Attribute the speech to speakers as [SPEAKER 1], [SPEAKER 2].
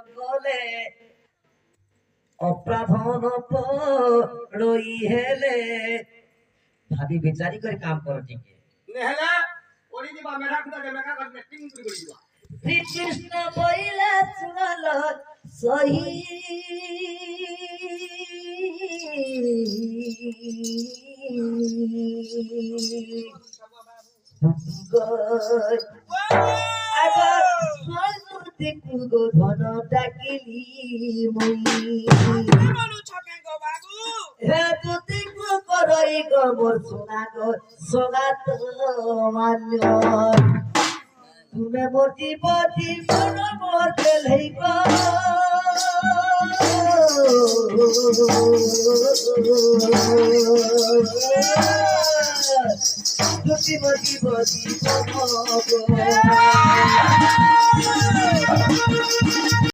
[SPEAKER 1] জঙ্গলে অপ্রাধন পড়ই হেলে ভাবি বিচারি করে কাম কর টিকে
[SPEAKER 2] নেহলে ওরি দিবা মেঢা খুদা মেকা করে টিং করে দিবা
[SPEAKER 1] শ্রীকৃষ্ণ বইলে শুনল সহি আবার স্বর্ণতে কুগো ধন ডাকিলি মই হে যদি করই গমর সোনা গো সোনা তো মান্য তুমি মতি পতি মন মতে লইব যদি মতি পতি মন